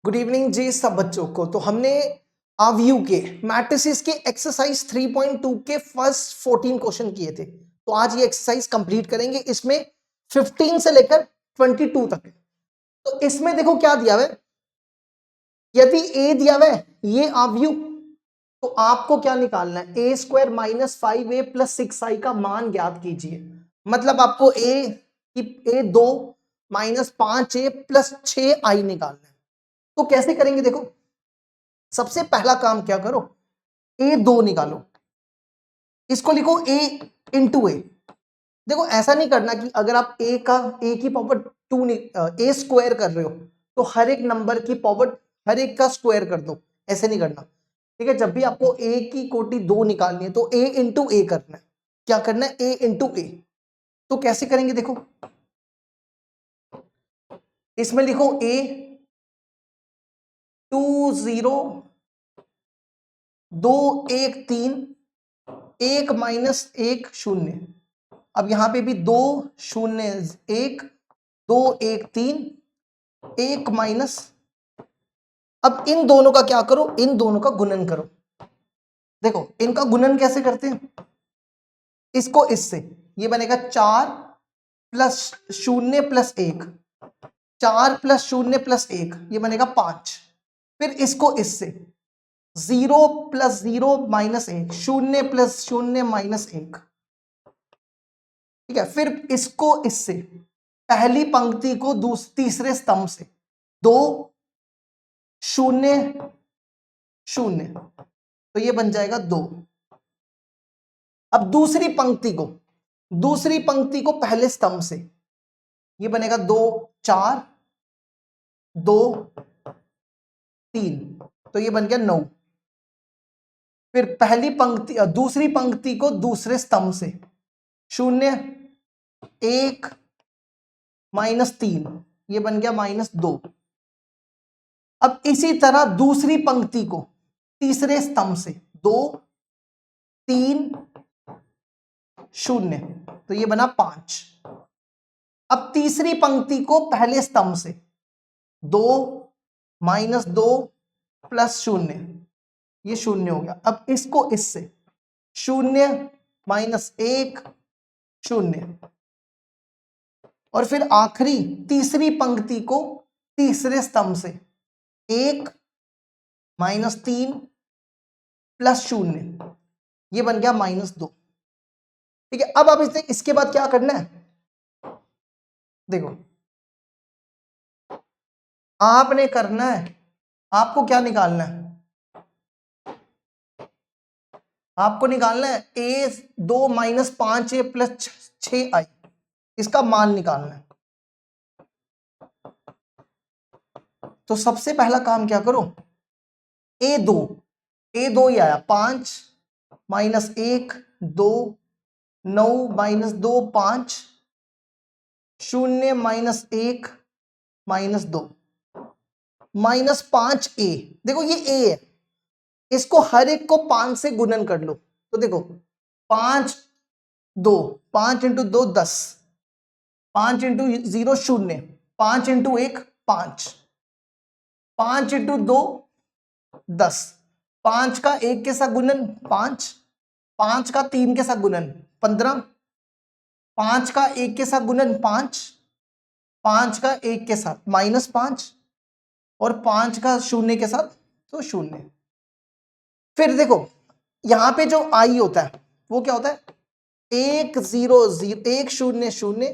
Good evening जी सब बच्चों को। तो हमने आव्यू के मैट्रिसेस के एक्सरसाइज 3.2 के फर्स्ट 14 क्वेश्चन किए थे। तो आज ये एक्सरसाइज कंप्लीट करेंगे। इसमें 15 से लेकर 22 तक है। तो इसमें देखो क्या दिया हुआ है। यदि ए दिया हुआ है ये आव्यू, तो आपको क्या निकालना है, ए square minus 5a plus 6i का मान ज्ञात कीजिए। मतलब आपको ए 2 माइनस 5a प्लस 6i निकालना है। तो कैसे करेंगे देखो, सबसे पहला काम क्या करो, a2 निकालो, इसको लिखो a इंटू ए। देखो ऐसा नहीं करना कि अगर आप a की पावर 2 a स्क्वायर कर रहे हो तो हर एक नंबर की पावर हर एक का स्क्वायर कर दो, ऐसे नहीं करना। ठीक है, जब भी आपको a की कोटि 2 निकालनी है तो a इंटू ए करना है। क्या करना है, a इंटू ए। तो कैसे करेंगे देखो, इसमें लिखो a 2 0 2 1 3 1 माइनस 1 0। अब यहां पे भी 2 0 1 2 1 3 1 माइनस। अब इन दोनों का क्या करो, इन दोनों का गुणन करो। देखो इनका गुणन कैसे करते हैं, इसको इससे, ये बनेगा 4 प्लस 0 प्लस 1, 4 प्लस 0 प्लस 1, ये बनेगा 5। फिर इसको इससे 0 प्लस 0 माइनस 1, 0 प्लस 0 माइनस 1। ठीक है, फिर इसको इससे, पहली पंक्ति को तीसरे स्तंभ से 2 0 0, तो ये बन जाएगा 2। अब दूसरी पंक्ति को पहले स्तंभ से, ये बनेगा 2 4 2 3, तो ये बन गया 9। फिर दूसरी पंक्ति को दूसरे स्तंभ से 0 1 माइनस 3, ये बन गया माइनस 2। अब इसी तरह दूसरी पंक्ति को तीसरे स्तंभ से 2 3 0, तो ये बना 5। अब तीसरी पंक्ति को पहले स्तंभ से 2 माइनस 2 प्लस 0, ये 0 हो गया। अब इसको इससे 0 माइनस 1 0, और फिर आखिरी तीसरी पंक्ति को तीसरे स्तंभ से 1 माइनस 3 प्लस 0, ये बन गया माइनस 2। ठीक है, अब इसके बाद क्या करना है, देखो आपने करना है, आपको क्या निकालना है, आपको निकालना है a2 minus 5a plus 6i, इसका मान निकालना है। तो सबसे पहला काम क्या करो, a2 ही आया, 5 minus 1 2 9 minus 2 5 0 minus 1 minus 2 minus 5a। देखो ये a है, इसको हर एक को 5 से गुणन कर लो। तो देखो 5 2 5 इंटू 2 10, 5 इंटू 0 0, 5 इंटू 1 5, 5 इंटू 2 10, 5 का 1 के साथ गुणन 5, 5 का 3 के साथ गुणन 15, 5 का 1 के साथ गुणन 5, 5 का 1 के साथ माइनस 5, और 5 का 0 के साथ तो 0। फिर देखो यहां पे जो आई होता है वो क्या होता है, 1 0 0 1 0 0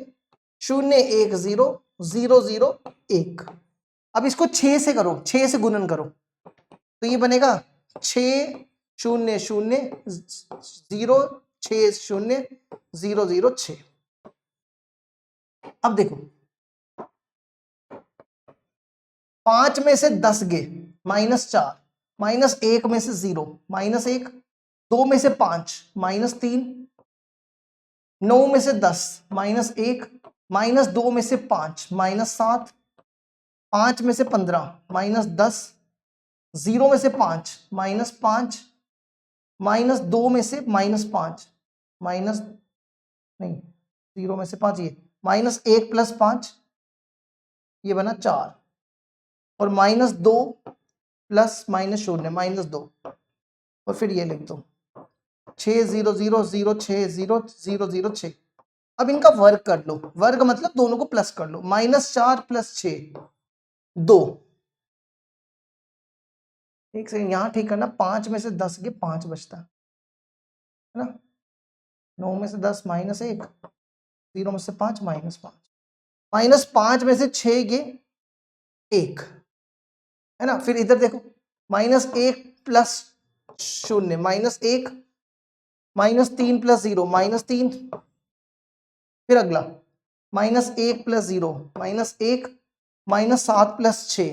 0 1 0 0 0 1। अब इसको 6 से करो, 6 से गुणन करो, तो ये बनेगा 6 0 0 0 6 0 0 0 6। अब देखो 5 में से 10 गए माइनस 4, माइनस 1 में से 0 माइनस 1, 2 में से 5 माइनस 3, 9 में से 10 माइनस 1, माइनस 2 में से 5 माइनस 7, 5 में से 15 माइनस 10, 0 में से 5 माइनस 5, माइनस 2 में से माइनस 5 माइनस नहीं 0 में से 5, ये माइनस 1 प्लस 5, ये बना 4, और -2 प्लस -0 -2 और फिर ये लिख दो 6 0 0 0 6 0 0 0 6। अब इनका वर्ग कर लो, वर्ग मतलब दोनों को प्लस कर लो, -4 प्लस 6 2। एक सेकंड यहां ठीक करना, 5 में से 10 के 5 बचता है ना, 9 में से 10 -1, 0 में से 5 -5, -5 में से 6 के 1 है ना। फिर इधर देखो -1 प्लस 0 -1, -3 प्लस 0 -3, फिर अगला -1 प्लस 0 -1, -7 प्लस 6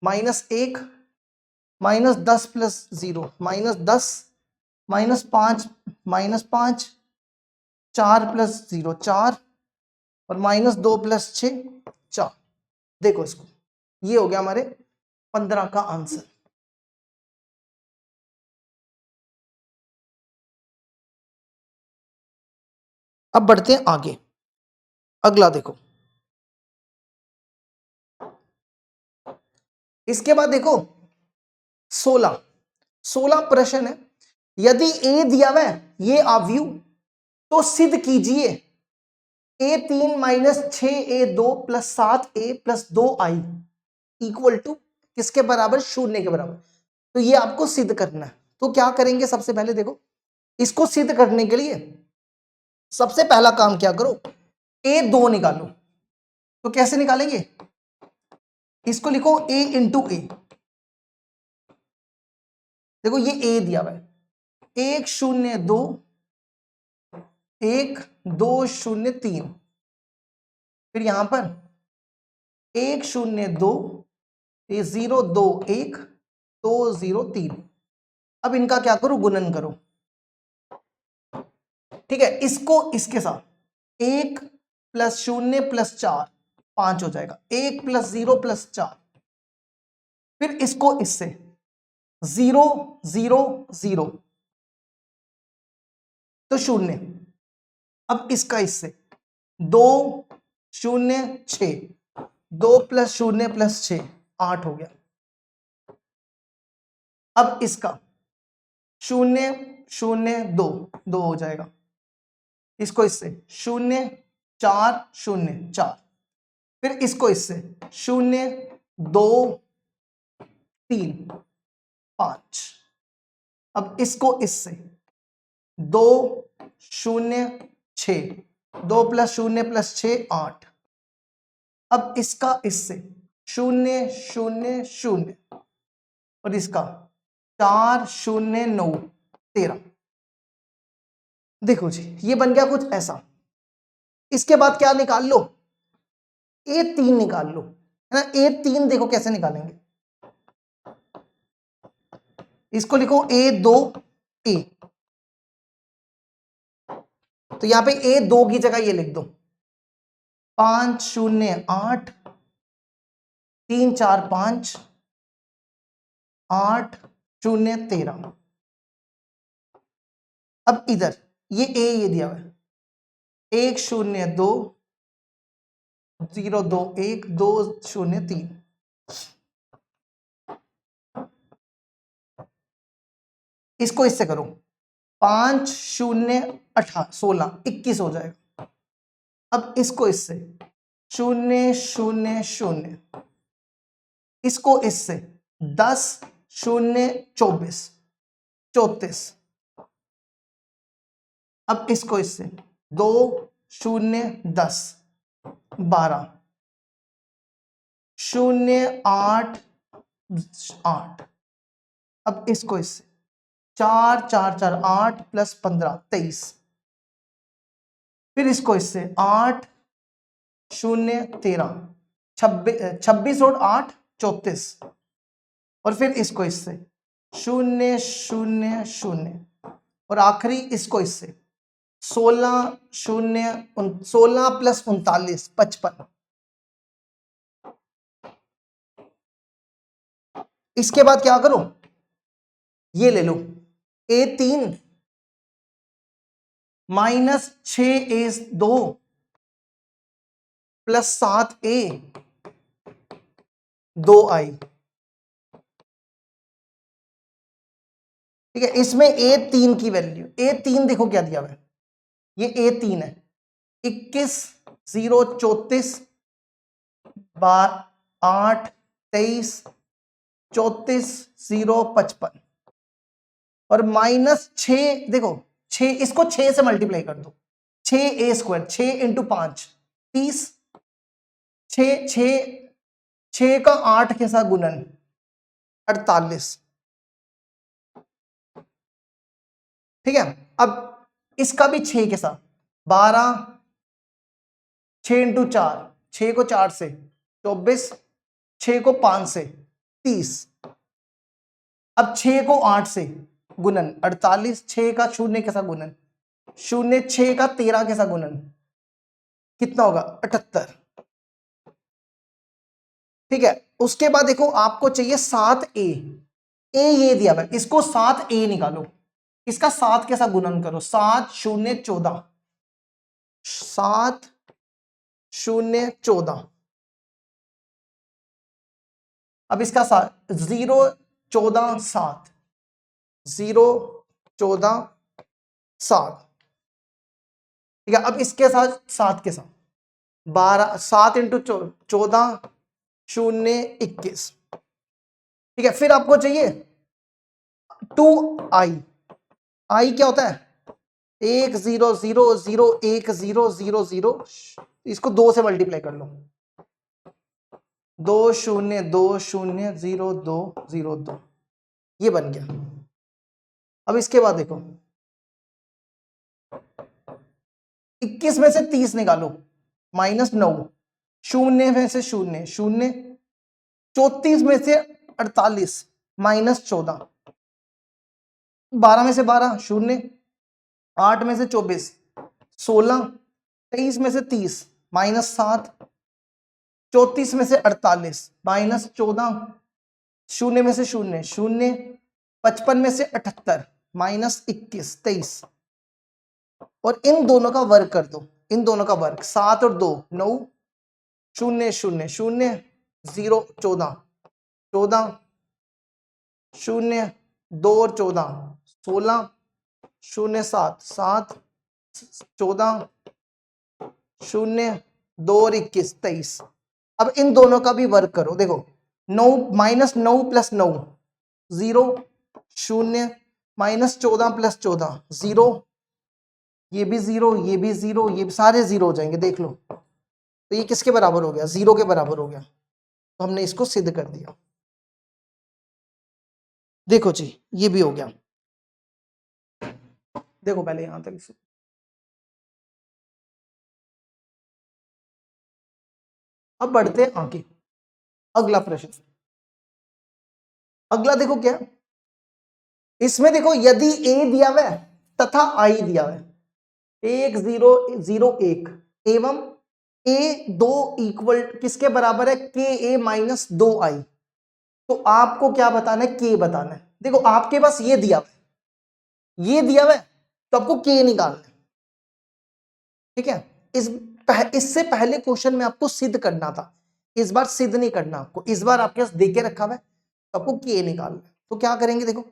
-1, -10 प्लस 0 -10, -5 -5, 4 प्लस 0 4 और -2 प्लस 6 4। देखो इसको, ये हो गया हमारे 15 का आंसर। अब बढ़ते हैं आगे, अगला देखो। इसके बाद देखो 16 प्रश्न है। यदि ए दिया हुआ है ये आव्यूह, तो सिद्ध कीजिए A3 minus 6A2 plus 7A plus 2I equal to किसके बराबर, 0 के बराबर। तो ये आपको सिद्ध करना है। तो क्या करेंगे, सबसे पहले देखो इसको सिद्ध करने के लिए सबसे पहला काम क्या करो, A2 निकालो। तो कैसे निकालेंगे, इसको लिखो A इंटू ए। देखो ये A दिया हुआ है, 1 0 2 1 2 0 3, फिर यहां पर 1 0 2 0 2 1 2 0 3। अब इनका क्या करो, गुणन करो। ठीक है, इसको इसके साथ 1 प्लस 0 प्लस 4 5 हो जाएगा, 1 प्लस 0 प्लस 4, फिर इसको इससे 0 0 0 तो 0। अब इसका इससे 2 0 6, 2 प्लस 0 प्लस 6 8 हो गया। अब इसका 0 0 2 2 हो जाएगा, इसको इससे 0 4 0 4, फिर इसको इससे 0 2 3 5। अब इसको इससे 2 0 6, 2 प्लस 0 प्लस 6 8। अब इसका इससे 0 0 0 और इसका 4 0 9 13। देखो जी ये बन गया कुछ ऐसा। इसके बाद क्या निकाल लो, A3 निकाल लो, है ना। A3 देखो कैसे निकालेंगे, इसको लिखो A2 A। तो यहां पे A2 की जगह ये लिख दो 5 0 8 3 4 5 8 0 13। अब इधर ये दिया हुआ है 1 0 2 0 2 1 2 0 3। इसको इससे करो 5 0 18 16 21 हो जाएगा। अब इसको इससे 0 0 0, इसको इससे 10 0 24 34। अब इसको इससे 2 0 10 12 0 8 8। अब इसको इससे 4 4 4 8 प्लस 15 23। फिर इसको इससे 8 0 13 26 और 8 34। और फिर इसको इससे 0 0 0 और आखिरी इसको इससे 16 0 16 प्लस 39 55। इसके बाद क्या करो, ये ले लो A3 minus 6A2 plus 7A 2i। ठीक है, इसमें a3 की वैल्यू, a3 देखो क्या दिया हुआ है, ये a3 है 21 0 34 8 23 34 0 55 और -6 देखो 6, इसको 6 से मल्टीप्लाई कर दो, 6a², 6 इंटू 5 30, 6 6 6 का 8 के साथ गुणन 48। ठीक है, अब इसका भी 6 के साथ 12, 6 इंटू 4, 6 को 4 से 24, 6 को 5 से 30, अब 6 को 8 से गुणन 48, 6 का 0 के साथ गुणन 0, 6 का 13 के साथ गुणन कितना होगा 78। ठीक है, उसके बाद देखो आपको चाहिए 7a, ये दिया हुआ है, इसको 7a निकालो, इसका 7 के साथ गुणन करो, 7 0 14, 7 0 14, अब इसका 0 14 7, 0 14 7। ठीक है, अब इसके साथ 7 के साथ 12, 7 इंटू 14 0 21। ठीक है, फिर आपको चाहिए 2i, आई क्या होता है 1 0 0 0 1 0 0 0, इसको 2 से मल्टीप्लाई कर लो, 2 0 2 0 0 2 0 2, ये बन गया। अब इसके बाद देखो 21 में से 30 निकालो, -9, 0 में से 0 0, 34 में से 48 -14, 12 में से 12 0, 8 में से 24 16, 23 में से 30 -7, 34 में से 48 -14, 0 में से 0 0, 55 में से 78 -21 23, और इन दोनों का वर्ग कर दो, इन दोनों का वर्ग 7 और 2 9, 0 0 0 0 14 14, 0 2 और 14 16, 0 7 7 14, 0 2 और 21 23। अब इन दोनों का भी वर्ग करो, देखो 9 -9 + 9 0 0, -14 + 14 0, ये भी 0, ये भी 0, ये भी सारे 0 हो जाएंगे, देख लो। तो ये किसके बराबर हो गया 0 के बराबर हो गया, तो हमने इसको सिद्ध कर दिया। देखो जी ये भी हो गया, देखो पहले यहां तक इसे। अब बढ़ते हैं आगे, अगला प्रश्न। अगला देखो क्या, इसमें देखो यदि a दिया हुआ है तथा i दिया हुआ है, 1 0 0 1 एवं a 2 इक्वल किसके बराबर है k a - 2i, तो आपको क्या बताना है k बताना है। देखो आपके पास ये दिया हुआ है, ये दिया हुआ है, तो आपको k निकालना है। ठीक है, इससे पहले क्वेश्चन में आपको सिद्ध करना था, इस बार सिद्ध नहीं करना आपको, इस बार आपके पास देके रखा हुआ है, तो आपको k निकालना है। तो क्या करेंगे, देखो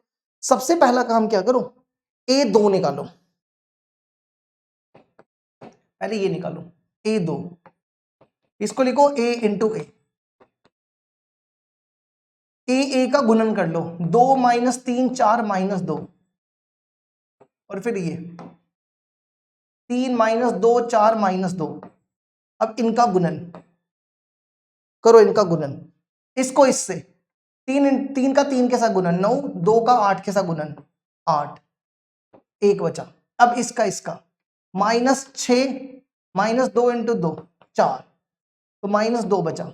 सबसे पहला काम क्या करो, a2 निकालो, पहले ये निकालो a2, इसको लिखो a इंटू ए का गुणन कर लो, 2 - 3 4 -2, और फिर ये 3 - 2 4 -2। अब इनका गुणन करो, इनका गुणन, इसको इससे 3 का 3 के साथ गुणन 9, 2 का 8 के साथ गुणन 8, 1 बचा। अब इसका -6 -2 इंटू 2 4, तो -2 बचा।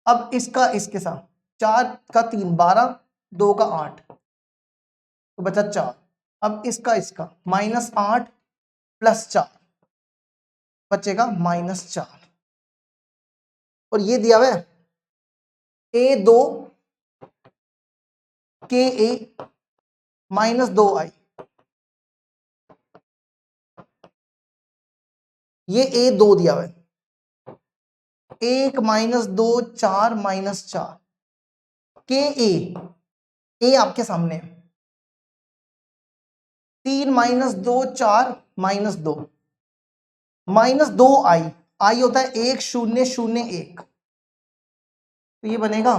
अब इसका इसके साथ 4 का 3 12, 2 का 8, तो बचा 4। अब इसका -8 + 4 बचेगा -4, और ये दिया हुआ है a2 k a -2i, ये a2 दिया हुआ है, 1 माइनस 2 4 माइनस 4 के ए आपके सामने है। 3 माइनस 2 4 माइनस 2 माइनस 2 आई होता है 1 0 0 1, तो ये बनेगा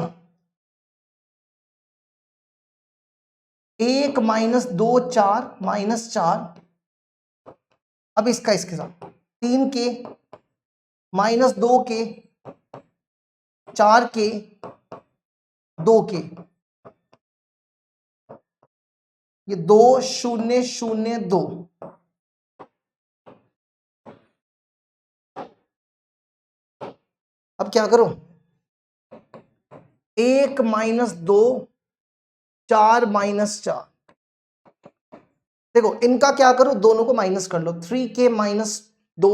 1 माइनस 2 4 माइनस 4। अब इसका इसके साथ 3 के माइनस 2 के 4 के 2 के, ये 2 0 0 2। अब क्या करो 1 माइनस 2 4 माइनस 4। देखो इनका क्या करो, दोनों को माइनस कर लो। 3 के माइनस 2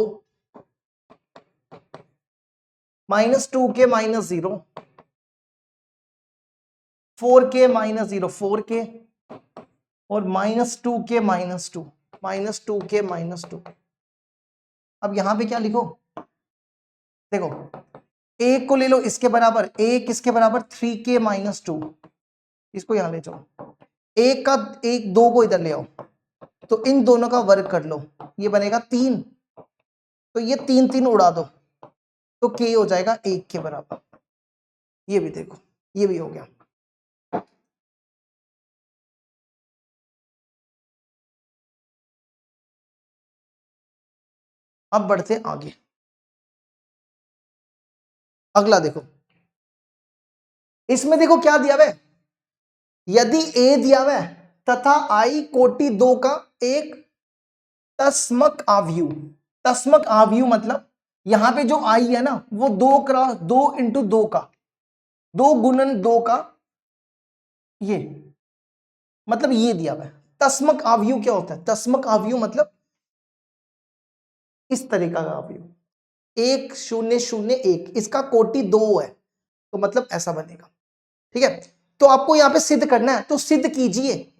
माइनस 2 के माइनस 0 4 के माइनस 0 4 के और माइनस 2 के माइनस 2 माइनस 2 के माइनस 2। अब यहां पे क्या लिखो, देखो एक को ले लो इसके बराबर, एक इसके बराबर 3 के माइनस 2, इसको यहां ले जाओ। एक का एक 2 को इधर ले आओ, तो इन दोनों का वर्ग कर लो, ये बनेगा 3, तो ये 3 3 उड़ा दो, तो के हो जाएगा 1 के बराबर। ये भी देखो, ये भी हो गया। अब बढ़ते आगे, अगला देखो, इसमें देखो क्या दिया हुआ है, यदि ए दिया हुआ है तथा आई कोटि 2 का एक तस्मक आव्यूह। तस्मक आव्यूह मतलब यहां पे जो आई है ना वो 2 क्रॉस 2 इंटू 2 का 2 गुणन 2 का, ये मतलब ये दिया हुआ है। तस्मक आव्यूह क्या होता है, तस्मक आव्यूह मतलब इस तरीका का आव्यूह, 1 0 0 1, इसका कोटि 2 है, तो मतलब ऐसा बनेगा। ठीक है, तो आपको यहां पे सिद्ध करना है, तो सिद्ध कीजिए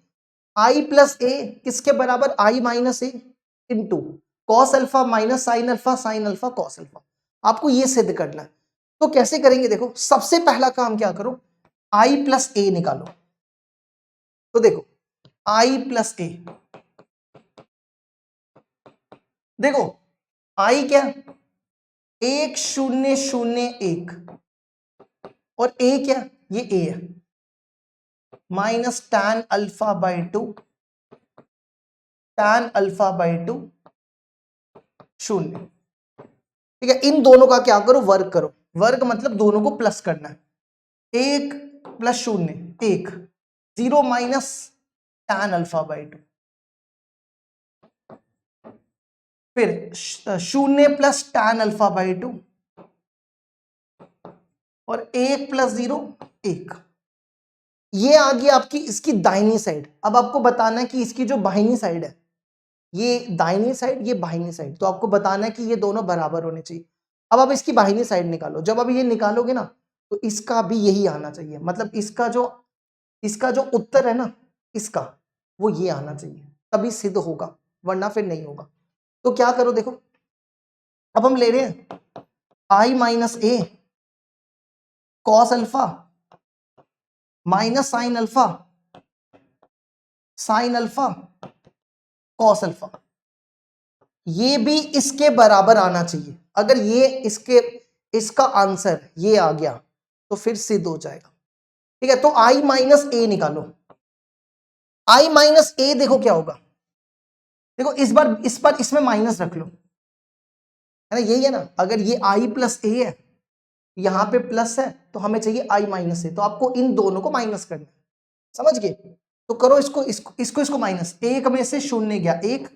आई प्लस ए किसके बराबर, I minus A into cos alpha minus sine alpha cos alpha. आपको ये सिद्ध करना है, तो कैसे करेंगे, देखो सबसे पहला काम क्या करो, आई प्लस ए निकालो। तो देखो आई प्लस ए, देखो आई क्या, 1 0 0 1 और ए क्या, ये ए है, minus tan alpha by 2 tan alpha by 2 0। ठीक है, इन दोनों का क्या करो, वर्ग करो। वर्ग मतलब दोनों को प्लस करना है, 1 plus 0 1, 0 minus tan alpha by 2, फिर 0 प्लस tan अल्फा बाई 2 और 1 प्लस 0 1। ये आ गई आपकी इसकी दाहिनी साइड। अब आपको बताना है कि इसकी जो बाहिनी साइड है, ये दाहिनी साइड ये बाहिनी साइड, तो आपको बताना है कि ये दोनों बराबर होने चाहिए। अब आप इसकी बाहिनी साइड निकालो, जब आप ये निकालोगे ना तो इसका भी यही आना चाहिए, मतलब इसका जो उत्तर है ना इसका, वो ये आना चाहिए, तभी सिद्ध होगा, वरना फिर नहीं होगा। तो क्या करो, देखो अब हम ले रहे हैं I minus A cos alpha minus sine alpha cos alpha, ये भी इसके बराबर आना चाहिए। अगर ये इसका आंसर ये आ गया तो फिर सिद्ध हो जाएगा। ठीक है, तो आई माइनस ए निकालो। आई माइनस ए देखो क्या होगा, देखो इस पर इसमें माइनस रख लो, है ना, यही है ना। अगर ये आई प्लस ए है, यहां पे प्लस है, तो हमें चाहिए आई माइनस ए, तो आपको इन दोनों को माइनस करना है, समझ गए। तो करो इसको माइनस, एक में से शून्य गया एक,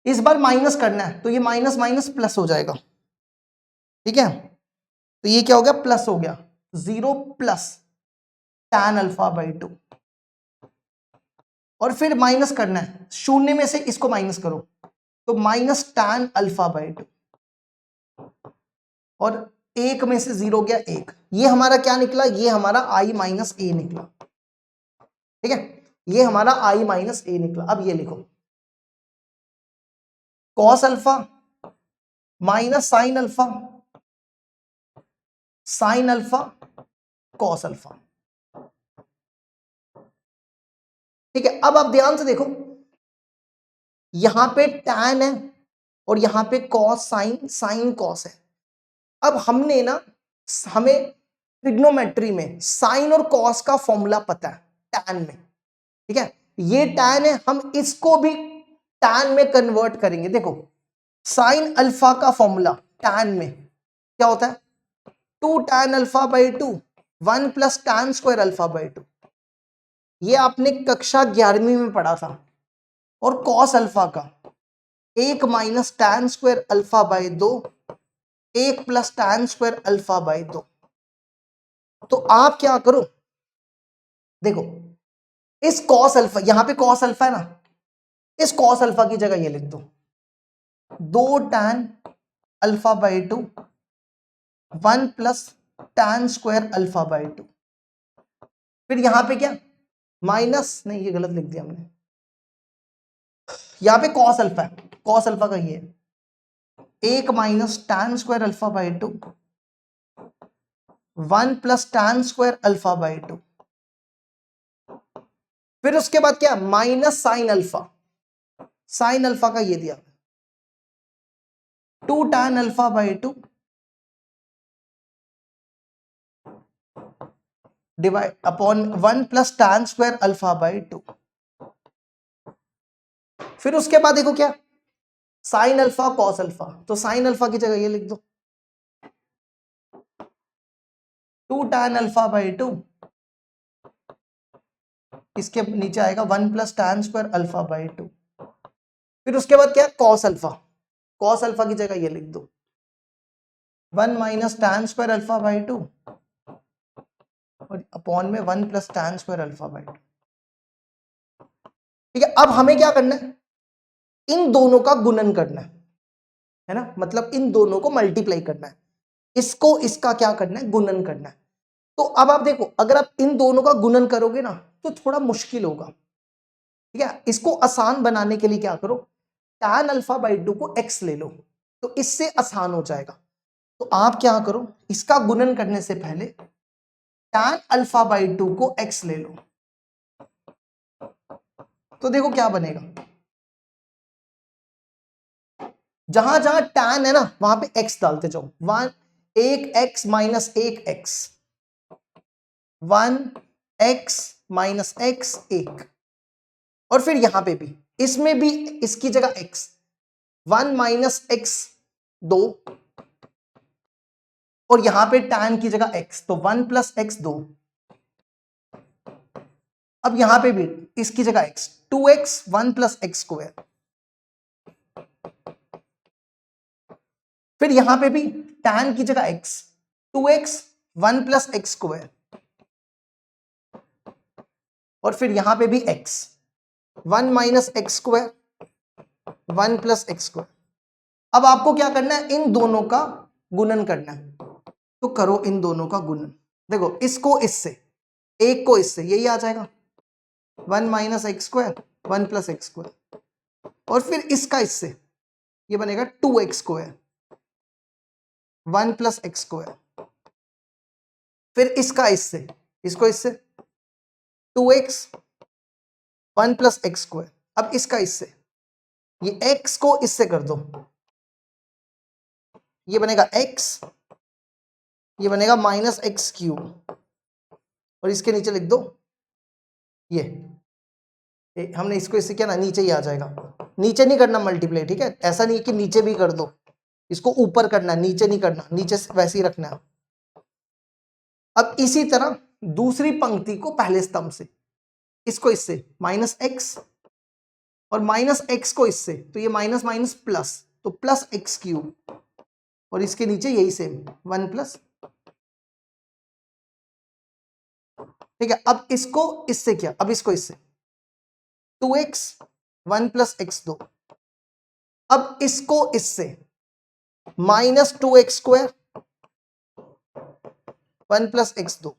इस बार माइनस करना है, तो ये माइनस माइनस प्लस हो जाएगा। ठीक है, तो ये क्या हो गया, प्लस हो गया, 0 प्लस tan अल्फा बाई 2, और फिर माइनस करना है, शून्य में से इसको माइनस करो, तो माइनस tan अल्फा बाई 2, और एक में से 0 गया एक, ये हमारा क्या निकला, ये हमारा आई माइनस ए निकला। ठीक है, ये हमारा आई माइनस ए निकला। अब ये लिखो cos alpha minus sine alpha sign alpha cos alpha. ठीक है, अब आप ध्यान से देखो, यहां पे टैन है और यहां पे कॉस साइन, साइन कॉस है। अब हमने ना, हमें ट्रिग्नोमेट्री में साइन और कॉस का फॉर्मूला पता है टैन में। ठीक है, ये टैन है, हम इसको भी टैन में कन्वर्ट करेंगे। देखो साइन अल्फा का फॉर्मूला टैन में क्या होता है, 2 tan alpha by 2, 1 plus tan square alpha by 2। ये आपने कक्षा 11वीं में पढ़ा था। और कॉस अल्फा का 1 minus tan square alpha by 2, 1 plus tan square alpha by 2। तो आप क्या करो, देखो इस कॉस अल्फा, यहां पे कॉस अल्फा है ना, इस कॉस अल्फा की जगह ये लिख दो 2 tan alpha by 2, 1 plus tan square alpha by 2। फिर यहां पे क्या, माइनस, नहीं ये गलत लिख दिया हमने, यहां पे कॉस अल्फा है, कॉस अल्फा का ये है 1 minus tan square alpha by 2, 1 plus tan square alpha by 2। फिर उसके बाद क्या, minus sine alpha, sine alpha का ये दिया 2 tan alpha by 2 divide upon 1 plus tan square alpha by 2। फिर उसके बाद देखो क्या, साइन अल्फा कॉस अल्फा, तो साइन अल्फा की जगह ये लिख दो 2 टैन अल्फा बाई 2, इसके नीचे आएगा 1 plus tan square alpha by 2। फिर उसके बाद क्या, कॉस अल्फा, कॉस अल्फा की जगह ये लिख दो 1 minus tan square alpha by 2 और अपॉन में 1 plus tan square alpha by 2। ठीक है, अब हमें क्या करना है, इन दोनों का गुणन करना है ना, मतलब इन दोनों को मल्टीप्लाई करना है, इसको इसका क्या करना है, गुणन करना है। तो अब आप देखो, अगर आप इन दोनों का गुणन करोगे ना तो थोड़ा मुश्किल होगा। ठीक है, इसको आसान बनाने के लिए क्या करो, tan अल्फा बाई 2 को x ले लो, तो इससे आसान हो जाएगा। तो आप क्या करो, इसका गुणन करने से पहले tan अल्फा बाई 2 को x ले लो, तो देखो क्या बनेगा, जहां जहां tan है ना वहां पे x डालते जाओ, 1x minus 1x, 1x minus x 1, और फिर यहां पे भी, इसमें भी इसकी जगह x, 1 माइनस x 2, और यहां पे tan की जगह x, तो 1 प्लस x 2। अब यहां पे भी इसकी जगह x, 2x 1 plus x square. फिर यहां पे भी tan की जगह x, 2x 1 plus x square, और फिर यहां पे भी x, 1 minus x square, 1 plus x square. अब आपको क्या करना है, इन दोनों का गुणन करना है, तो करो इन दोनों का गुणन। देखो इसको इससे, एक को इससे, यही आ जाएगा 1 minus x square 1 plus x square, और फिर इसका इससे, ये बनेगा 2x square 1 plus x square. फिर इसका इससे, इसको इससे 2x 1 प्लस एक्स स्क्वायर। अब इसका इससे, ये x को इससे कर दो, ये बनेगा x, ये बनेगा माइनस एक्स क्यूब, और इसके नीचे लिख दो ये हमने इसको इससे किया ना, नीचे ही आ जाएगा, नीचे नहीं करना मल्टीप्लाई। ठीक है, ऐसा नहीं कि नीचे भी कर दो, इसको ऊपर करना है, नीचे नहीं करना, नीचे वैसे ही रखना है। अब इसी तरह दूसरी पंक्ति को पहले स्तंभ से, इसको इससे माइनस एक्स, और माइनस एक्स को इससे, तो ये माइनस माइनस प्लस, तो प्लस एक्स क्यूब, और इसके नीचे यही सेम 1 प्लस। ठीक है, अब इसको इससे किया, अब इसको इससे 2x 1 प्लस एक्स 2। अब इसको इससे minus 2x square 1 plus x 2,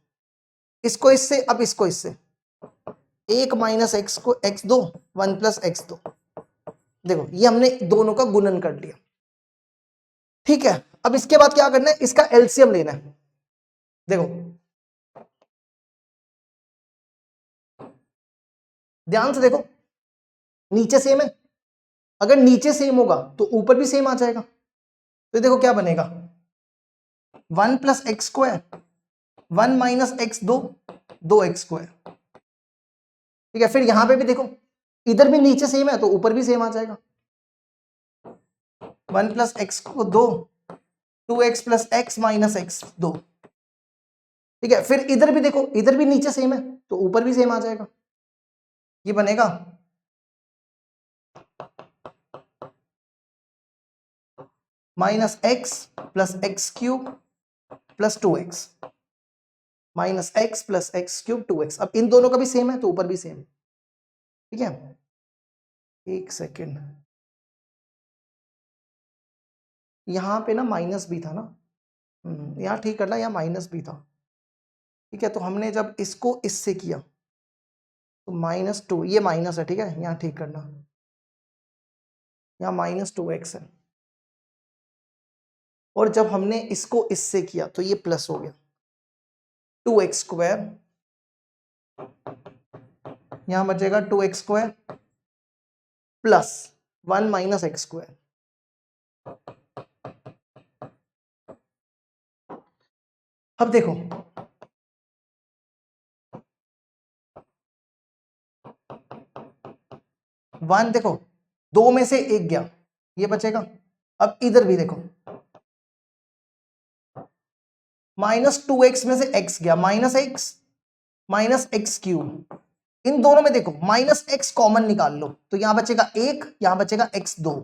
इसको इससे, अब इसको इससे 1 माइनस एक्स को एक्स 2 1 प्लस एक्स 2। देखो ये हमने दोनों का गुणन कर लिया। ठीक है, अब इसके बाद क्या करना है, इसका एलसीएम लेना है। देखो ध्यान से देखो, नीचे सेम है, अगर नीचे सेम होगा तो ऊपर भी सेम आ जाएगा। तो देखो क्या बनेगा, 1 plus x square, 1 minus x, 2 x square. ठीक है, फिर यहां पे भी देखो, इधर भी नीचे सेम है तो ऊपर भी सेम आ जाएगा। 1 प्लस एक्स को 2, 2x plus x minus x 2। ठीक है, फिर इधर भी देखो, इधर भी नीचे सेम है तो ऊपर भी सेम आ जाएगा। ये बनेगा minus x plus x cube plus 2x, minus x plus x cube 2x। अब इन दोनों का भी सेम है तो ऊपर भी सेम। ठीक है, एक सेकेंड, यहां पे ना माइनस भी था ना, यहां ठीक करना, यहां माइनस भी था। ठीक है, तो हमने जब इसको इससे किया तो -2, ये माइनस है, ठीक है, यहां ठीक करना, यहां -2x है, और जब हमने इसको इससे किया तो ये प्लस हो गया, 2x स्क्वायर, यहां बचेगा 2x square plus 1 minus x square. अब देखो, वन देखो, 2 में से 1 गया, ये बचेगा। अब इधर भी देखो, -2x में से x गया, माइनस एक्स क्यूब। इन दोनों में देखो -x कॉमन निकाल लो तो यहां बचेगा 1, यहां बचेगा x 2,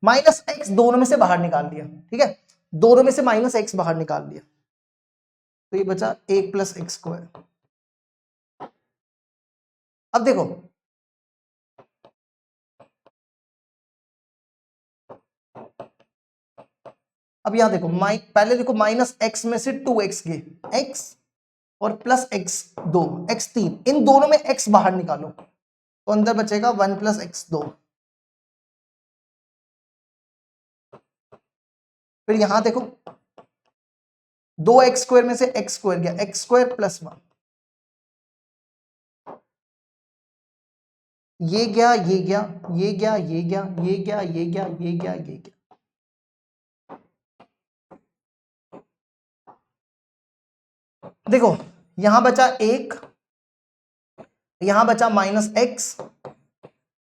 -x दोनों में से बाहर निकाल दिया। ठीक है, दोनों में से -x बाहर निकाल दिया तो ये बचा 1 प्लस एक्स स्क्वायर। अब देखो, अब यहां देखो, पहले देखो -x में से 2x गए, x और प्लस x 2, x 3, इन दोनों में x बाहर निकालो तो अंदर बचेगा 1 प्लस एक्स 2। फिर यहां देखो, 2x स्क्वायर में से x स्क्वायर गया, x स्क्वायर प्लस 1, ये गया, ये गया, ये गया, ये गया, ये गया, ये गया, ये गया, ये गया। देखो यहां बचा 1, यहां बचा -x,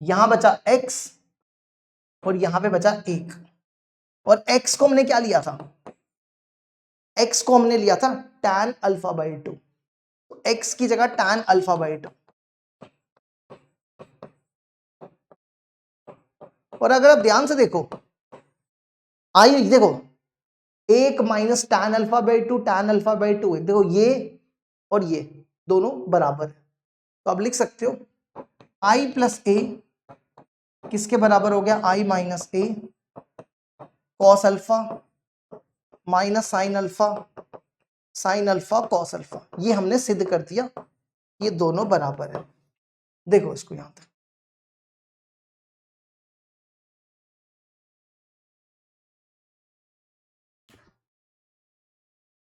यहां बचा x, और यहां पे बचा 1। और x को हमने क्या लिया था, x को हमने लिया था tan अल्फा बाई 2, x की जगह tan अल्फा बाई 2। और अगर आप ध्यान से देखो, आइए देखो, 1 minus tan alpha by 2, tan alpha by 2, देखो ये और ये दोनों बराबर है, तो आप लिख सकते हो i प्लस ए किसके बराबर हो गया, i minus A cos alpha minus sine alpha cos alpha. ये हमने सिद्ध कर दिया, ये दोनों बराबर है। देखो इसको यहां तक,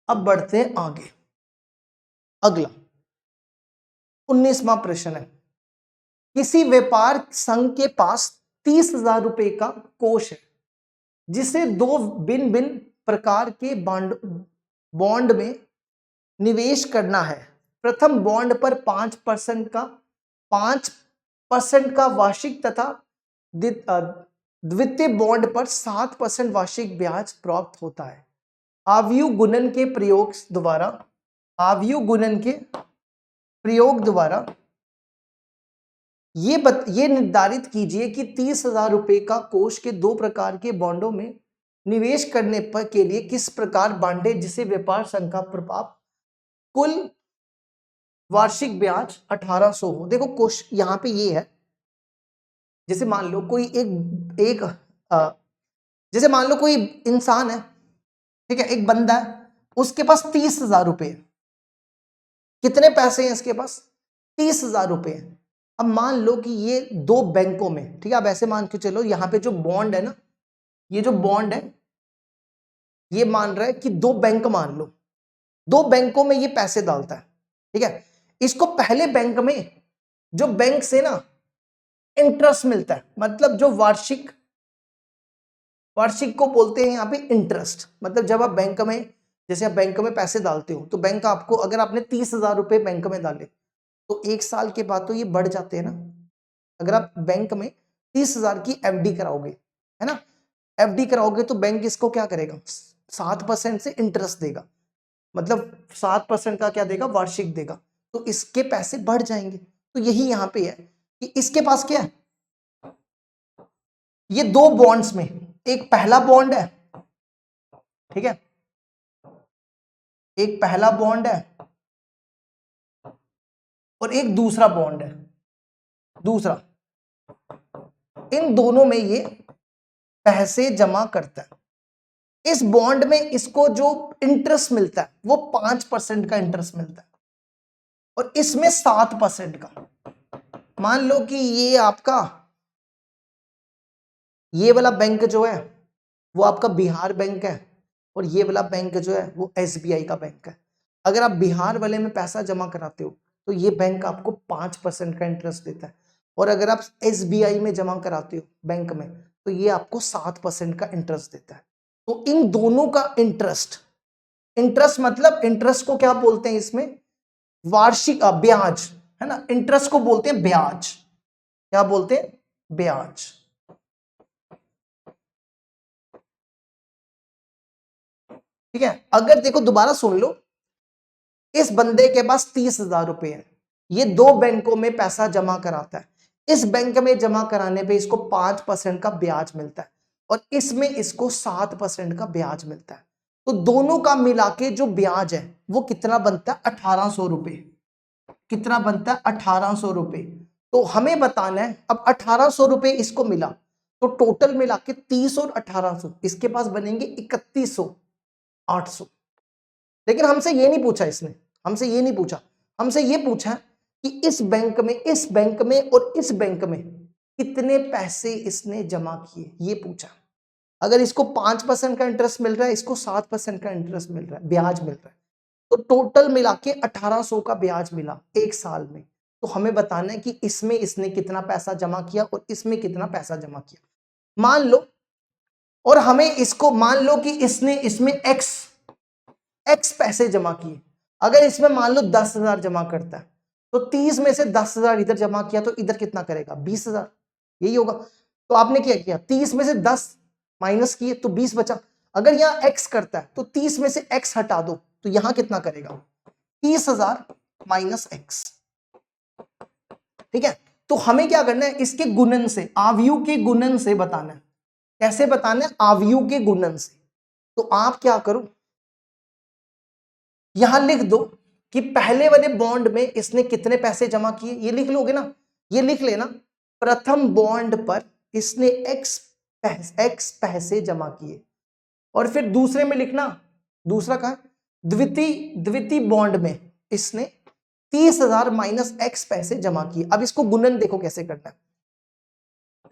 अब बढ़ते हैं आगे। अगला 19वां प्रश्न है, किसी व्यापार संघ के पास 30,000 रुपए का कोष है जिसे 2 भिन्न भिन्न प्रकार के बॉन्ड में निवेश करना है। प्रथम बॉन्ड पर 5% का वार्षिक तथा द्वितीय बॉन्ड पर 7% वार्षिक ब्याज प्राप्त होता है। आव्यूह गुणन के प्रयोग द्वारा ये निर्धारित कीजिए कि 30,000 रुपए का कोष के 2 प्रकार के बॉन्डों में निवेश करने के लिए किस प्रकार बांटे जिसे व्यापार संघ का प्रभाव कुल वार्षिक ब्याज 1800 हो। देखो कोष यहां पे ये है, जैसे मान लो कोई जैसे मान लो कोई इंसान है, ठीक है, एक बंदा है, उसके पास 30,000 रुपए। कितने पैसे हैं इसके पास, 30,000 रुपए। अब मान लो कि ये 2 बैंकों में, ठीक है, अब ऐसे मान के चलो, यहां पे जो बॉन्ड है ना, ये जो बॉन्ड है ये मान रहा है कि 2 बैंक मान लो, दो बैंकों में ये पैसे डालता है, ठीक है। इसको पहले बैंक में जो बैंक से ना इंटरेस्ट मिलता है, मतलब जो वार्षिक को बोलते हैं यहाँ पे इंटरेस्ट। मतलब जब आप बैंक में, जैसे आप बैंक में पैसे डालते हो तो बैंक आपको, अगर आपने 30,000 रुपए बैंक में डाले तो 1 साल के बाद तो ये बढ़ जाते हैं ना। अगर आप बैंक में 30,000 की एफडी कराओगे, है ना, एफडी कराओगे तो बैंक इसको क्या करेगा, 7% से इंटरेस्ट देगा, मतलब 7% का क्या देगा, वार्षिक देगा। तो इसके पैसे बढ़ जाएंगे। तो यही यहां पे है कि इसके पास क्या है, ये दो बॉन्ड्स में एक पहला बॉन्ड है, ठीक है, एक पहला बॉन्ड है और एक दूसरा बॉन्ड है, दूसरा। इन दोनों में ये पैसे जमा करता है। इस बॉन्ड में इसको जो इंटरेस्ट मिलता है वो 5% का इंटरेस्ट मिलता है और इसमें 7% का। मान लो कि ये आपका, ये वाला बैंक जो है वो आपका बिहार बैंक है और ये वाला बैंक जो है वो एसबीआई का बैंक है। अगर आप बिहार वाले में पैसा जमा कराते हो तो ये बैंक आपको 5% का इंटरेस्ट देता है, और अगर आप एसबीआई में जमा कराते हो बैंक में तो ये आपको 7% का इंटरेस्ट देता है। तो इन दोनों का इंटरेस्ट, इंटरेस्ट मतलब इंटरेस्ट को क्या बोलते हैं इसमें, वार्षिक ब्याज, है ना, इंटरेस्ट को बोलते हैं ब्याज। क्या बोलते हैं, ब्याज। ठीक है। अगर देखो दोबारा सुन लो, इस बंदे के पास 30,000 रुपए है, ये दो बैंकों में पैसा जमा कराता है। इस बैंक में जमा कराने पे इसको 5% का ब्याज मिलता है और इसमें इसको 7% का ब्याज मिलता है। तो दोनों का मिला के जो ब्याज है वो कितना बनता है, 1800 रुपए। कितना बनता है, 1800 रुपए। तो हमें बताना है, अब 1800 रुपए इसको मिला तो टोटल मिला के 30 और 1800 इसके पास बनेंगे 3100, 800। लेकिन हमसे ये नहीं पूछा इसने, हमसे ये नहीं पूछा, हमसे ये पूछा कि इस बैंक में और इस बैंक में कितने पैसे इसने जमा किए, ये पूछा। अगर इसको 5% का इंटरेस्ट मिल रहा है, इसको 7% का इंटरेस्ट मिल रहा है, ब्याज मिल रहा है, तो टोटल मिला के 1800 का ब्याज मिला एक साल में। तो हमें बताना है कि इसमें इसने कितना पैसा जमा किया और इसमें कितना पैसा जमा किया। मान लो, और हमें इसको मान लो कि इसने इसमें एक्स पैसे जमा किए। अगर इसमें मान लो 10,000 जमा करता है तो 30 में से 10,000 इधर जमा किया तो इधर कितना करेगा, 20,000, यही होगा। तो आपने क्या किया, 30 में से 10 माइनस किए तो 20 बचा। अगर यहां एक्स करता है तो 30 में से एक्स हटा दो तो यहां कितना करेगा, 30,000 माइनस एक्स। ठीक है। तो हमें क्या करना है, इसके गुणन से, आव्यूह के गुणन से बताना है। कैसे बताना है, आव्यूह के गुणन से। तो आप क्या करो, यहां लिख दो कि पहले वाले बॉन्ड में इसने कितने पैसे जमा किए, ये लिख लोगे ना, ये लिख लेना। प्रथम बॉन्ड पर इसने एक्स पैसे जमा किए, और फिर दूसरे में लिखना, दूसरा कहा, द्वितीय बॉन्ड में इसने 30,000 माइनस एक्स पैसे जमा किए। अब इसको गुणन देखो कैसे करना है।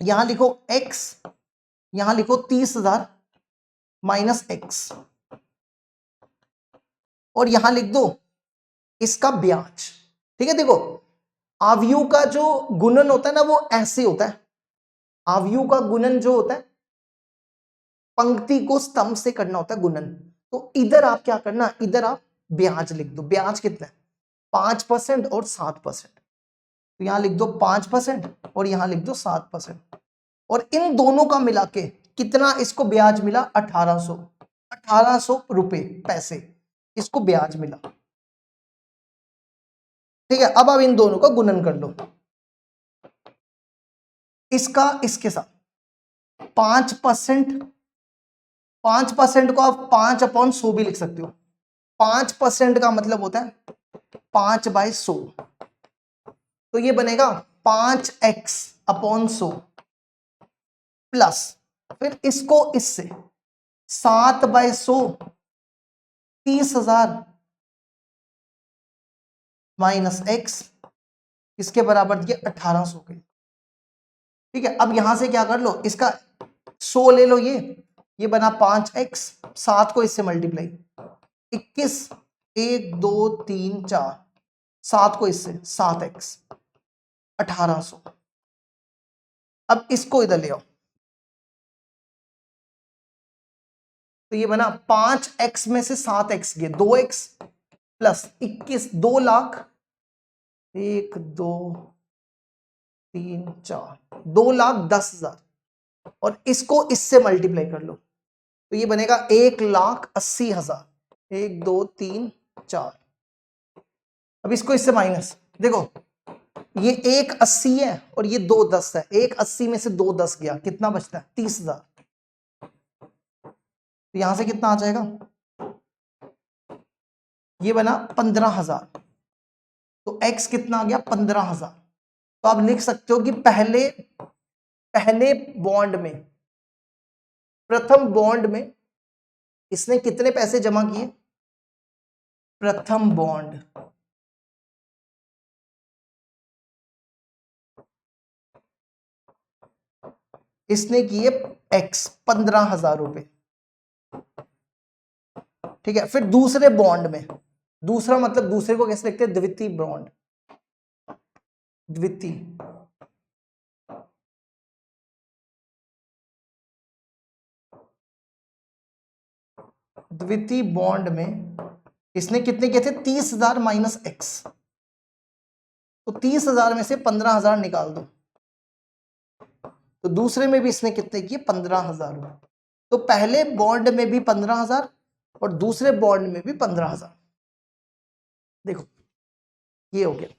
यहां लिखो एक्स, यहां लिखो 30,000 माइनस एक्स, और यहां लिख दो इसका ब्याज। ठीक है। देखो, आव्यूह का जो गुणन होता है ना वो ऐसे होता है। आव्यूह का गुणन जो होता है, पंक्ति को स्तंभ से करना होता है गुणन। तो इधर आप क्या करना, इधर आप ब्याज लिख दो। ब्याज कितना है, 5% और 7%। तो यहां लिख दो 5% और यहां लिख दो 7%, और इन दोनों का मिला के कितना इसको ब्याज मिला, 1800 रुपए पैसे इसको ब्याज मिला। ठीक है। अब इन दोनों का गुणन कर लो, इसका इसके साथ 5%। 5% को आप 5/100 भी लिख सकते हो। 5% का मतलब होता है 5/100। तो ये बनेगा 5x/100 प्लस, फिर इसको इससे 7/100, 30,000 माइनस एक्स, इसके बराबर दिया 1800 के। ठीक है। अब यहां से क्या कर लो, इसका 100 ले लो, ये बना 5x, 7 को इससे मल्टीप्लाई, 21, 1 2 3 4, 7 को इससे 7x 1800। अब इसको इधर ले आओ, तो ये बना 5x में से 7x गए 2x प्लस 21, 2 लाख 1 2 3 4, 2,10,000 और इसको इससे मल्टीप्लाई कर लो तो ये बनेगा 1,80,000। 1 2 3 4। अब इसको इससे माइनस, देखो ये 1,80 है और ये 2,10 है। 1,80 में से 2,10 गया, कितना बचता है? 30,000। तो यहां से कितना आ जाएगा? ये बना 15,000। तो x कितना आ गया? 15,000। तो आप लिख सकते हो कि पहले बॉन्ड में, प्रथम बॉन्ड में इसने कितने पैसे जमा किए? प्रथम बॉन्ड इसने किए x 15,000 रुपए, ठीक है। फिर दूसरे बॉन्ड में, दूसरा मतलब दूसरे को कैसे लिखते हैं? द्वितीय बॉन्ड, द्वितीय बॉन्ड में इसने कितने किए थे? 30,000 माइनस x। तो 30,000 में से 15,000 निकाल दो, तो दूसरे में भी इसने कितने किए? 15,000 रुपए। तो पहले बॉन्ड में भी 15,000 और दूसरे बॉन्ड में भी 15,000। देखो ये हो गया।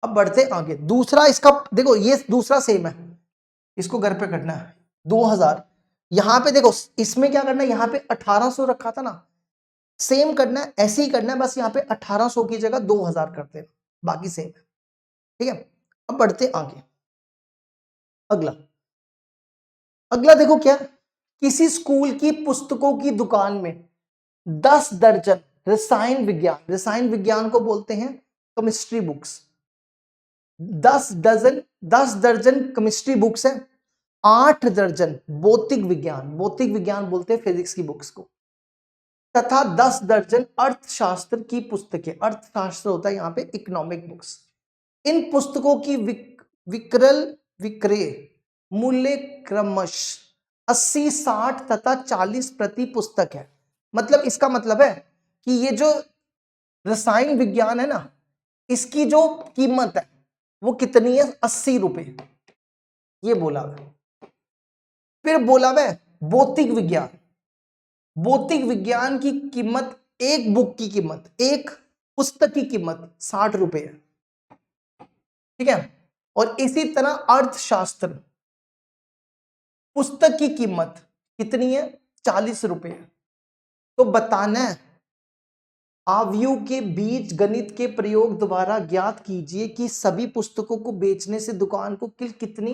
अब बढ़ते आगे, दूसरा इसका देखो, ये दूसरा सेम है, इसको घर पे करना है 2,000। यहां पे देखो इसमें क्या करना है? यहां पे 1,800 रखा था ना, सेम करना है, ऐसे ही करना है, बस यहाँ पे 1,800 की जगह 2,000 करते हैं, बाकी सेम है, ठीक है। अब बढ़ते आगे, अगला देखो क्या, किसी स्कूल की पुस्तकों की दुकान में 10 दर्जन रसायन विज्ञान को बोलते हैं केमिस्ट्री बुक्स। 10 दर्जन केमिस्ट्री बुक्स है, 8 दर्जन भौतिक विज्ञान बोलते हैं फिजिक्स की बुक्स को, तथा 10 दर्जन अर्थशास्त्र की पुस्तकें, अर्थशास्त्र होता है यहाँ पे इकोनॉमिक बुक्स। इन पुस्तकों की विक्रय मूल्य क्रमश 80, 60 तथा 40 प्रति पुस्तक है। मतलब इसका मतलब है कि ये जो रसायन विज्ञान है ना, इसकी जो कीमत है वो कितनी है? 80 रुपए, ये बोला है। फिर बोला है भौतिक विज्ञान की कीमत, एक बुक की कीमत, एक पुस्तक की कीमत 60 रुपए है, ठीक है। और इसी तरह अर्थशास्त्र पुस्तक की कीमत कितनी है? 40 रुपए है। तो बताना है आव्यूह के बीज गणित के प्रयोग द्वारा ज्ञात कीजिए कि सभी पुस्तकों को बेचने से दुकान को कितनी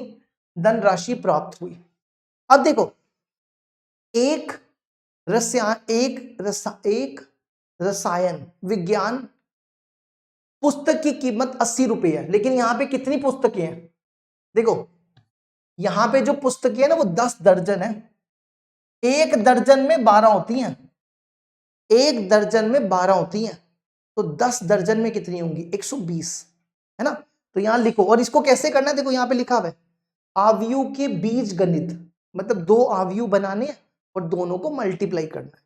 धनराशि प्राप्त हुई। अब देखो, एक रसायन विज्ञान पुस्तक की कीमत 80 रुपए है, लेकिन यहां पे कितनी पुस्तकें हैं? देखो यहां पे जो पुस्तकें है ना वो 10 दर्जन है। एक दर्जन में 12 होती हैं, एक दर्जन में 12 होती हैं, तो 10 दर्जन में कितनी होंगी? 120, है ना। तो यहां लिखो, और इसको कैसे करना है? देखो यहां पे लिखा हुआ है आव्यूह के बीज गणित, मतलब 2 आव्यूह बनाने हैं और दोनों को मल्टीप्लाई करना है,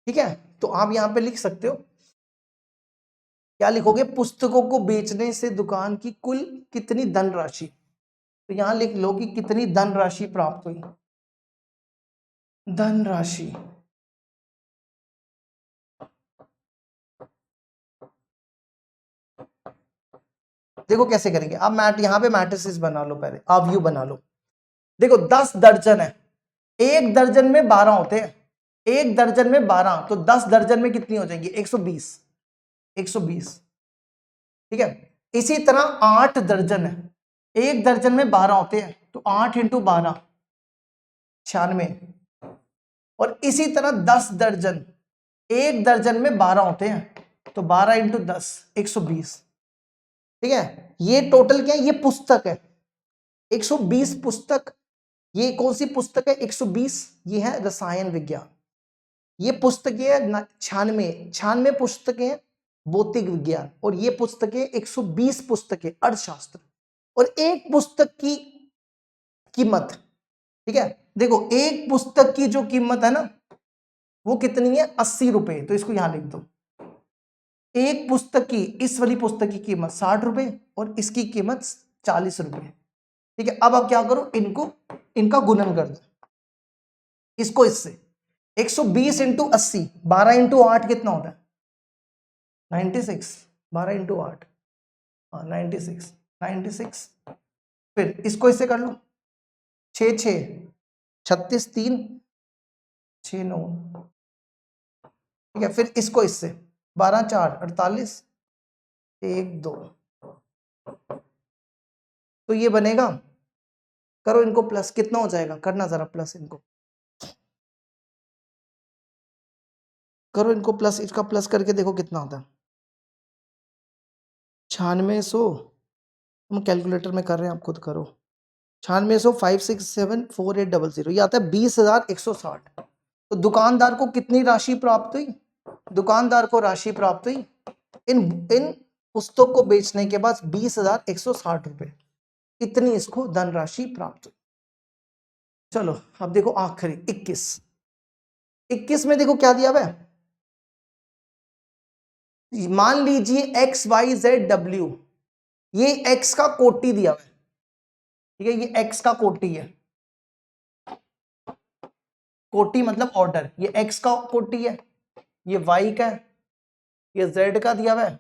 ठीक है। तो आप यहां पे लिख सकते हो, क्या लिखोगे? पुस्तकों को बेचने से दुकान की कुल कितनी धनराशि। तो यहां लिख लो कि कितनी धनराशि प्राप्त हुई। धनराशि देखो कैसे करेंगे आप, यहां पे मैट्रिसेस बना लो, पहले आव्यूह बना लो। देखो 10 दर्जन है, एक दर्जन में 12 होते हैं, एक दर्जन में 12, तो 10 दर्जन में कितनी हो जाएगी? 120, ठीक है। इसी तरह 8 दर्जन है, एक दर्जन में 12 होते हैं, तो 8 इंटू 12 96। और इसी तरह 10 दर्जन, एक दर्जन में 12 होते हैं, तो 12 इंटू 10 120, ठीक है। ये टोटल क्या है? ये पुस्तक है 120 पुस्तक। ये कौन सी पुस्तक है? 120, ये है रसायन विज्ञान। ये पुस्तकें 96 पुस्तकें भौतिक विज्ञान, और ये पुस्तकें 120 पुस्तकें अर्थशास्त्र, और एक पुस्तक की कीमत, ठीक है, देखो एक पुस्तक की जो कीमत है ना वो कितनी है, 80 रुपए, तो इसको यहां लिख दो। एक पुस्तक की, इस वाली पुस्तक की कीमत 60 रुपए और इसकी कीमत 40 रुपए, ठीक है। अब आप क्या करो, इनका गुणन कर दो, इसको इससे 120 इंटू 80, 12 इंटू 8 कितना होता है, 96, 12 इंटू 8, हाँ 96, फिर इसको इससे कर लो, 6 6 36 3 6 9, ठीक है। फिर इसको इससे 12 4 48 1 2, तो ये बनेगा, करो इनको प्लस, कितना हो जाएगा, करना जरा प्लस, इनको करो, इनको प्लस, इसका प्लस करके देखो कितना होता है, 9600, हम कैलकुलेटर में कर रहे हैं, आप खुद करो, 9600 5674800, ये आता है 20,160। तो दुकानदार को कितनी राशि प्राप्त हुई, दुकानदार को राशि प्राप्त हुई इन पुस्तक को बेचने के बाद 20,160 रुपए, इतनी इसको धनराशि प्राप्त हुई। चलो अब देखो आखिरी 21 में देखो क्या दिया हुआ है, मान लीजिए एक्स वाई जेड डब्ल्यू, ये एक्स का कोटि दिया हुआ है, ठीक है, ये एक्स का कोटि है, कोटि मतलब ऑर्डर, ये एक्स का कोटि है, ये वाई का है, ये जेड का दिया हुआ है,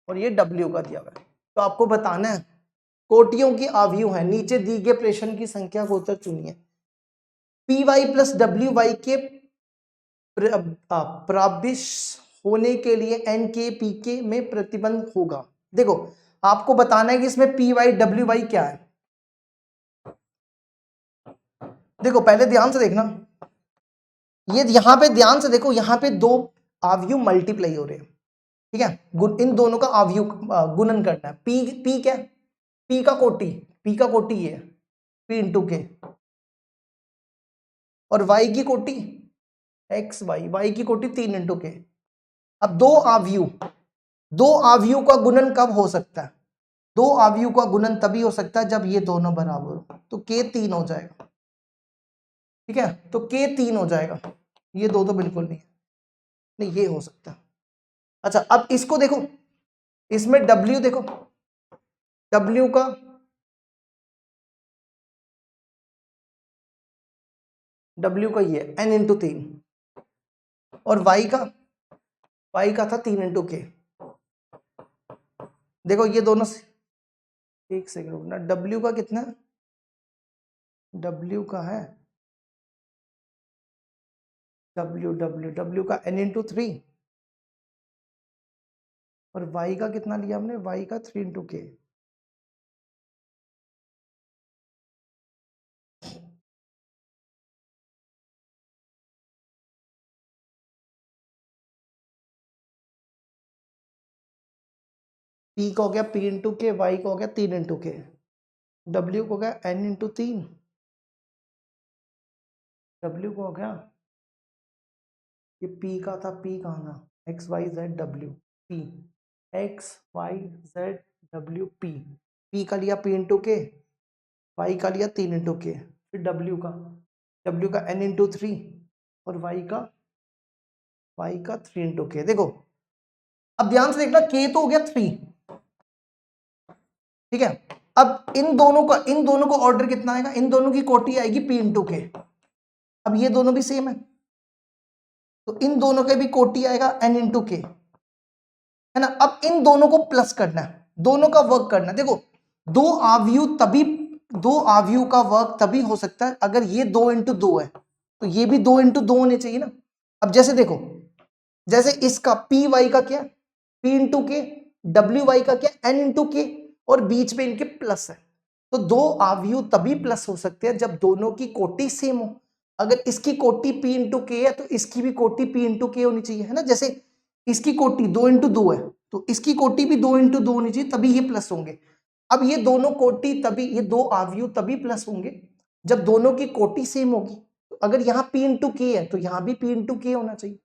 और ये डब्ल्यू का दिया हुआ है। तो आपको बताना है कोटियों की आव्यूह है, नीचे दी गए प्रश्न की संख्या को उत्तर चुनिए। P Y plus W Y के प्राबिश होने के लिए एन के पी के में प्रतिबंध होगा। देखो आपको बताना है कि इसमें पी वाई डब्ल्यू वाई क्या है। देखो पहले ध्यान से देखना, ये यहां पे ध्यान से देखो, यहां पे दो आव्यूह मल्टीप्लाई हो रहे हैं, ठीक है, इन दोनों का आव्यूह गुणन करना है। पी क्या, पी का कोटि ये है, पी इंटू के, और वाई की कोटि एक्स वाई की कोटि 3 इंटू के। अब दो आव्यूह का गुणन कब हो सकता है, दो आव्यूह का गुणन तभी हो सकता है जब ये दोनों बराबर हो, तो के 3 हो जाएगा, ठीक है, तो के 3 हो जाएगा, ये दो तो बिल्कुल नहीं है, नहीं ये हो सकता है। अच्छा अब इसको देखो, इसमें W देखो, W का ये n इंटू 3, और y का था 3 इंटू के। देखो ये दोनों एक सेकंड ना, W का कितना, W का है W का n इंटू 3, और y का कितना लिया हमने, y का 3 इंटू के। P का हो गया P इंटू के, y का हो गया 3 इंटू के, W को हो गया n इंटू 3, W को हो गया, ये P का था, P कहाँ था, x y z w, P x y z w P का लिया P इंटू के, y का लिया 3 इंटू के, फिर W का n इंटू 3, और y का 3 इंटू के। देखो अब ध्यान से देखना, k तो हो गया 3, ठीक है। अब इन दोनों का ऑर्डर कितना आएगा, इन दोनों की कोटि आएगी P इंटू के। अब ये दोनों भी सेम है, तो इन दोनों के भी कोटि आएगा n इंटू के, है ना। अब इन दोनों को प्लस करना है, दोनों का वर्क करना है। देखो दो आव्यूह का वर्क तभी हो सकता है अगर ये 2 इंटू 2 है, तो ये भी 2 इंटू 2 होने चाहिए ना। अब जैसे देखो, जैसे इसका पी वाई का क्या, पी इंटू के, डब्ल्यू वाई का क्या, एन इंटू के, और बीच में इनके प्लस है। तो दो आव्यूह तभी प्लस हो सकते हैं जब दोनों की कोटि सेम हो। अगर इसकी कोटि p इंटू के है तो इसकी भी कोटि p इंटू के होनी चाहिए, है ना। जैसे इसकी कोटि 2 इंटू 2 है तो इसकी कोटि भी 2 इंटू 2 होनी चाहिए, तभी ये प्लस होंगे। अब ये दोनों कोटि तभी, ये दो आव्यूह तभी प्लस होंगे जब दोनों की कोटि सेम होगी। तो अगर यहाँ p इंटू के है तो यहाँ भी p इंटू के होना चाहिए।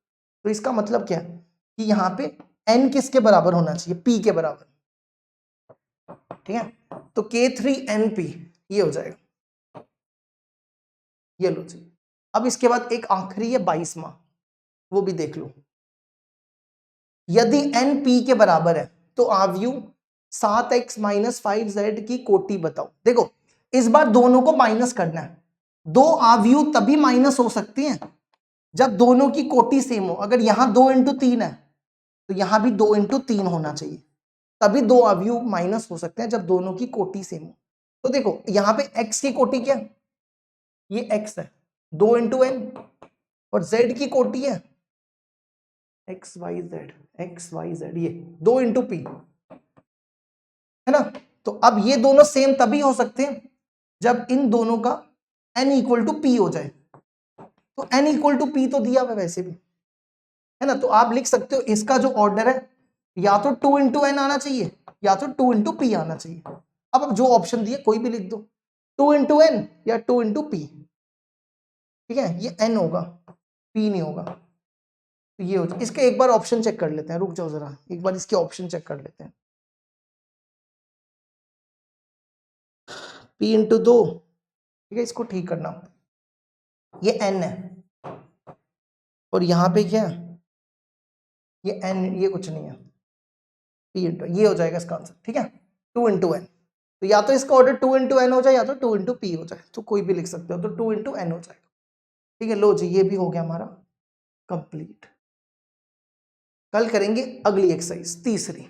तो इसका मतलब क्या है कि यहाँ पे n किसके बराबर होना चाहिए, p के बराबर, ठीक है। तो K3NP ये हो जाएगा, ये लो जी। अब इसके बाद एक आखिरी है 22वां, वो भी देख लो। यदि n p के बराबर है तो आव्यूह 7x माइनस 5z की कोटि बताओ। देखो इस बार दोनों को माइनस करना है। दो आव्यूह तभी माइनस हो सकती हैं जब दोनों की कोटि सेम हो। अगर यहां 2 इंटू 3 है तो यहां भी 2 इंटू 3 होना चाहिए, तभी दो अवयव माइनस हो सकते हैं जब दोनों की कोटि सेम हो। तो देखो यहां पे x की कोटि क्या है, ये x है 2 इंटू एन, और z की कोटि है एक्स वाई जेड ये 2 इंटू पी, है ना। तो अब ये दोनों सेम तभी हो सकते हैं जब इन दोनों का n इक्वल टू पी हो जाए। तो n इक्वल टू पी तो दिया हुआ वैसे भी, है ना। तो आप लिख सकते हो इसका जो ऑर्डर है या तो 2 इंटू एन आना चाहिए या तो 2 इंटू पी आना चाहिए। अब जो ऑप्शन दिए कोई भी लिख दो, 2 इंटू एन या 2 इंटू पी, ठीक है। ये n होगा, p नहीं होगा। तो ये हो जाए। इसके एक बार ऑप्शन चेक कर लेते हैं, रुक जाओ जरा, एक बार इसके ऑप्शन चेक कर लेते हैं। p इंटू 2, ठीक है, इसको ठीक करना, ये n है और यहां पे क्या है, ये n, ये कुछ नहीं है, p इंटू, ये हो जाएगा इसका आंसर, ठीक है। 2 इंटू एन, तो या तो इसका ऑर्डर 2 इंटू एन हो जाए या तो 2 इंटू पी हो जाए, तो कोई भी लिख सकते हो, तो 2 इंटू एन हो जाएगा, ठीक है। लो जी, ये भी हो गया हमारा कंप्लीट। कल करेंगे अगली एक्सरसाइज, तीसरी।